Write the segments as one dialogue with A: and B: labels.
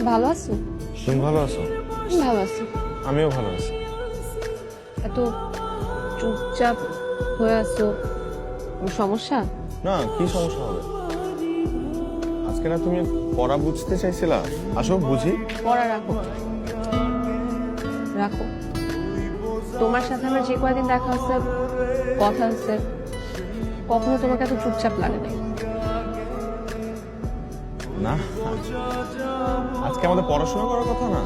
A: ভালো আছো?
B: তুমি ভালো আছো?
A: ভালো আছি।
B: আমিও ভালো আছি।
A: এত চুপচাপ হয়ে আছো, কোনো সমস্যা?
B: না, কি সমস্যা হবে? আজকে না তুমি পড়া বুঝতে চাইছিলা? আসো বুঝি।
A: পড়া রাখো, রাখো। তোমার সাথে আমার যে কয়দিন দেখা হচ্ছে, কথা হচ্ছে, কখনো তোমাকে এত চুপচাপ লাগে নাই।
B: না, আজকে আমাদের পড়াশোনা করার কথা না,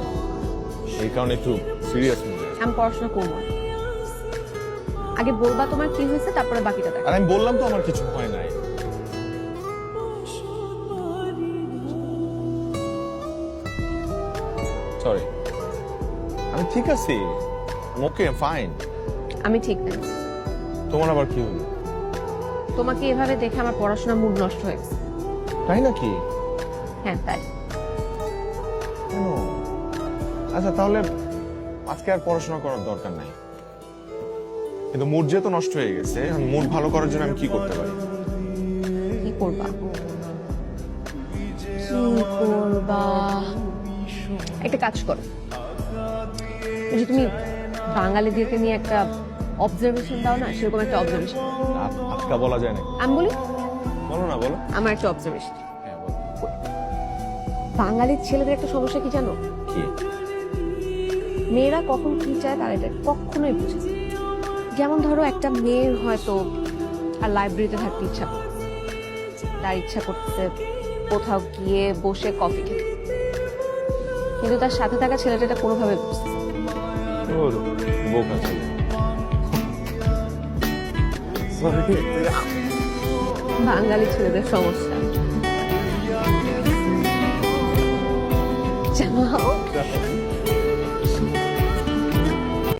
B: এই কারণে একটু সিরিয়াস মনে হয়।
A: আমি পড়াশোনা করবো না। আগে বলবা তোমার কি হয়েছে, তারপরে বাকিটা দেখো।
B: আর আমি বললাম তো আমার কিছু হয় নাই। সরি, আমি ঠিক আছি। ওকে, ফাইন।
A: আমি ঠিক নাই।
B: তোমার আবার কি হলো?
A: তোমাকে এভাবে দেখে আমার পড়াশোনার মুড নষ্ট হয়ে গেছে।
B: তাই নাকি?
A: হ্যাঁ তাই।
B: কেন? আচ্ছা তাহলে আজকে আর পড়াশোনা করার দরকার নাই, কিন্তু মুড যেহেতু নষ্ট হয়ে গেছে, মুড ভালো করার জন্য আমি কি করতে পারি?
A: কি করবা? কি করবা? একটা কাজ করো, ওই যে তুমি বাঙালিদেরকে নিয়ে একটা অবজারভেশন দাও না, সেরকম একটা অবজারভেশন।
B: আজকা বলা যায় না।
A: আমি বলি,
B: বলো না, বলো।
A: আমার একটা অবজারভেশন।
B: হ্যাঁ, বলো।
A: বাঙালির ছেলেদের একটা সমস্যা কি জানো?
B: কি?
A: মেয়েরা কখন কি চায় তারা এটা কখনোই বুঝে না। যেমন ধরো একটা মেয়ের হয়তো আর লাইব্রেরিতে থাকতে ইচ্ছা করছে, তার ইচ্ছা করছে কোথাও গিয়ে বসে কফি খেতে, কিন্তু তার সাথে থাকা ছেলেটা এটা কোনোভাবে বুঝছে না।
B: ওর বোকা ছিল।
A: বাঙালি ছেলেদের সমস্যা। জানো